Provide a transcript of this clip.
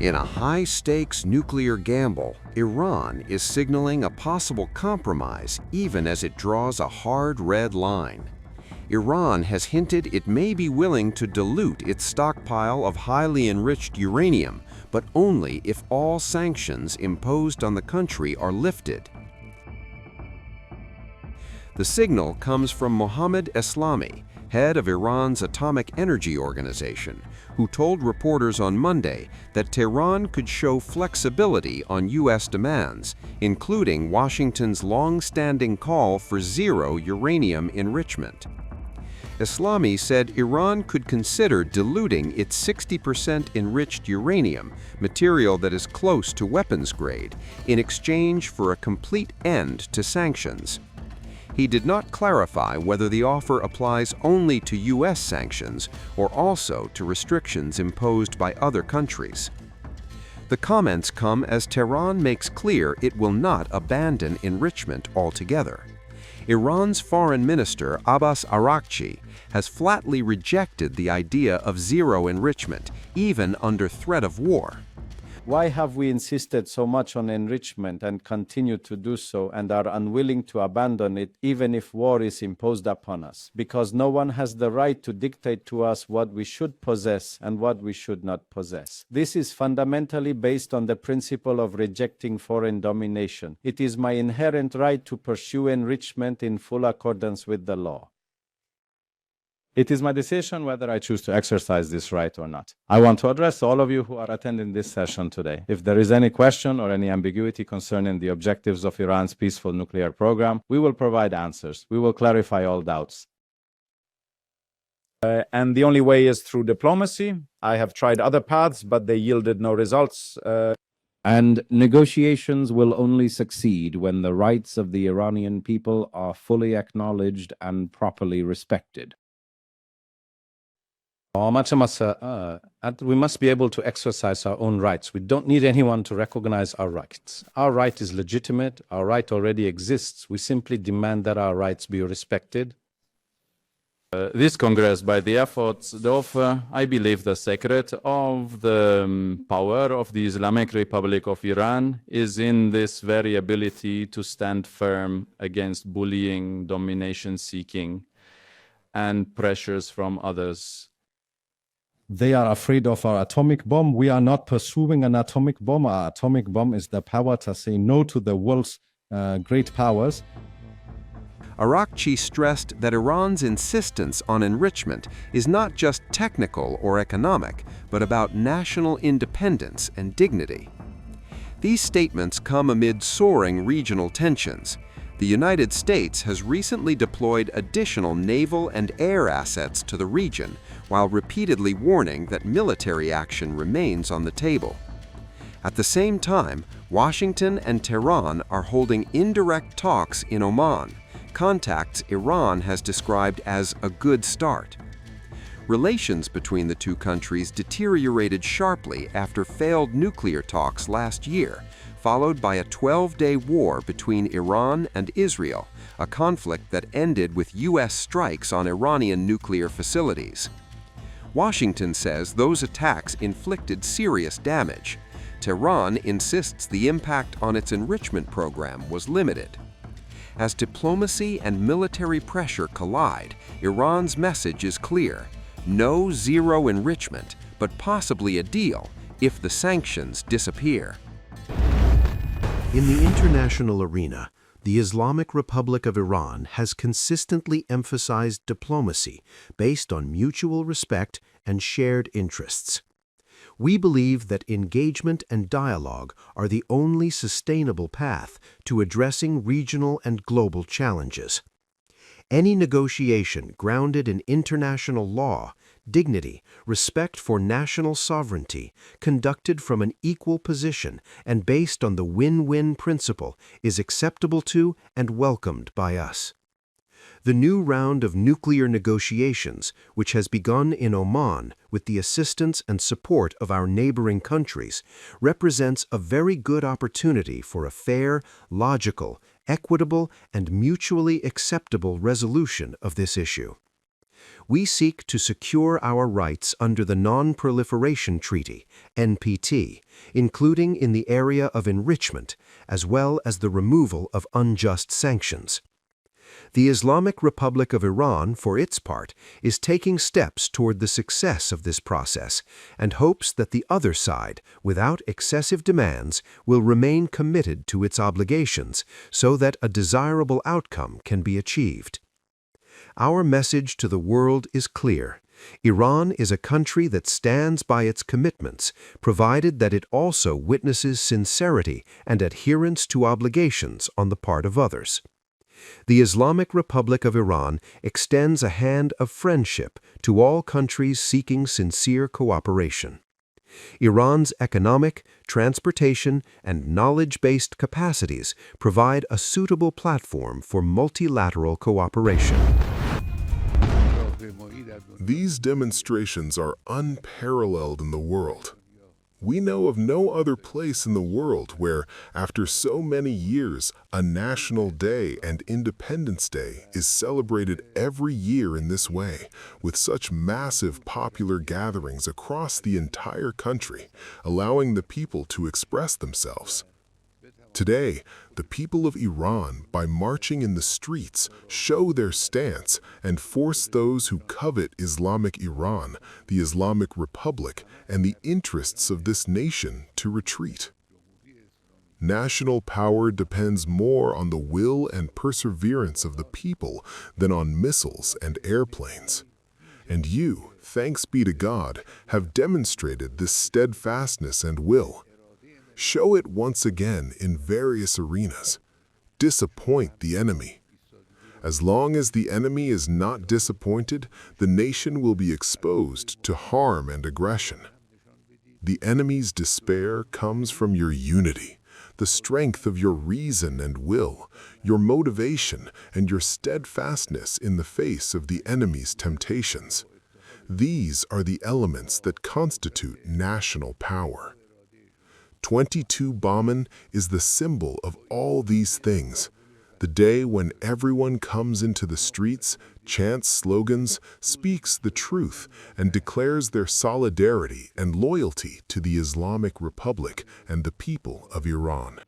In a high-stakes nuclear gamble, Iran is signaling a possible compromise even as it draws a hard red line. Iran has hinted it may be willing to dilute its stockpile of highly enriched uranium, but only if all sanctions imposed on the country are lifted. The signal comes from Mohammad Eslami, head of Iran's Atomic Energy Organization, who told reporters on Monday that Tehran could show flexibility on U.S. demands, including Washington's long-standing call for zero uranium enrichment. Eslami said Iran could consider diluting its 60% enriched uranium, material that is close to weapons grade, in exchange for a complete end to sanctions. He did not clarify whether the offer applies only to U.S. sanctions or also to restrictions imposed by other countries. The comments come as Tehran makes clear it will not abandon enrichment altogether. Iran's Foreign Minister Abbas Araghchi has flatly rejected the idea of zero enrichment, even under threat of war. Why have we insisted so much on enrichment and continue to do so and are unwilling to abandon it even if war is imposed upon us? Because no one has the right to dictate to us what we should possess and what we should not possess. This is fundamentally based on the principle of rejecting foreign domination. It is my inherent right to pursue enrichment in full accordance with the law. It is my decision whether I choose to exercise this right or not. I want to address all of you who are attending this session today. If there is any question or any ambiguity concerning the objectives of Iran's peaceful nuclear program, we will provide answers. We will clarify all doubts. And the only way is through diplomacy. I have tried other paths, but they yielded no results. And negotiations will only succeed when the rights of the Iranian people are fully acknowledged and properly respected. We must be able to exercise our own rights. We don't need anyone to recognize our rights. Our right is legitimate. Our right already exists. We simply demand that our rights be respected. This Congress, by the efforts of, I believe, the secret of the power of the Islamic Republic of Iran is in this very ability to stand firm against bullying, domination-seeking, and pressures from others. They are afraid of our atomic bomb. We are not pursuing an atomic bomb. Our atomic bomb is the power to say no to the world's great powers. Araghchi stressed that Iran's insistence on enrichment is not just technical or economic, but about national independence and dignity. These statements come amid soaring regional tensions. The United States has recently deployed additional naval and air assets to the region, while repeatedly warning that military action remains on the table. At the same time, Washington and Tehran are holding indirect talks in Oman, contacts Iran has described as a good start. Relations between the two countries deteriorated sharply after failed nuclear talks last year, followed by a 12-day war between Iran and Israel, a conflict that ended with U.S. strikes on Iranian nuclear facilities. Washington says those attacks inflicted serious damage. Tehran insists the impact on its enrichment program was limited. As diplomacy and military pressure collide, Iran's message is clear: no zero enrichment, but possibly a deal if the sanctions disappear. In the international arena, the Islamic Republic of Iran has consistently emphasized diplomacy based on mutual respect and shared interests. We believe that engagement and dialogue are the only sustainable path to addressing regional and global challenges. Any negotiation grounded in international law, dignity, respect for national sovereignty, conducted from an equal position and based on the win-win principle is acceptable to and welcomed by us. The new round of nuclear negotiations, which has begun in Oman with the assistance and support of our neighboring countries, represents a very good opportunity for a fair, logical, equitable, and mutually acceptable resolution of this issue. we seek to secure our rights under the Non-Proliferation Treaty, NPT, including in the area of enrichment, as well as the removal of unjust sanctions. The Islamic Republic of Iran, for its part, is taking steps toward the success of this process and hopes that the other side, without excessive demands, will remain committed to its obligations so that a desirable outcome can be achieved. Our message to the world is clear. Iran is a country that stands by its commitments, provided that it also witnesses sincerity and adherence to obligations on the part of others. The Islamic Republic of Iran extends a hand of friendship to all countries seeking sincere cooperation. Iran's economic, transportation, and knowledge-based capacities provide a suitable platform for multilateral cooperation. These demonstrations are unparalleled in the world. We know of no other place in the world where, after so many years, a National Day and Independence Day is celebrated every year in this way, with such massive popular gatherings across the entire country, allowing the people to express themselves. Today, the people of Iran, by marching in the streets, show their stance and force those who covet Islamic Iran, the Islamic Republic, and the interests of this nation to retreat. National power depends more on the will and perseverance of the people than on missiles and airplanes. And you, thanks be to God, have demonstrated this steadfastness and will. Show it once again in various arenas. Disappoint the enemy. As long as the enemy is not disappointed, the nation will be exposed to harm and aggression. The enemy's despair comes from your unity, the strength of your reason and will, your motivation, and your steadfastness in the face of the enemy's temptations. These are the elements that constitute national power. 22 Bahman is the symbol of all these things. The day when everyone comes into the streets, chants slogans, speaks the truth, and declares their solidarity and loyalty to the Islamic Republic and the people of Iran.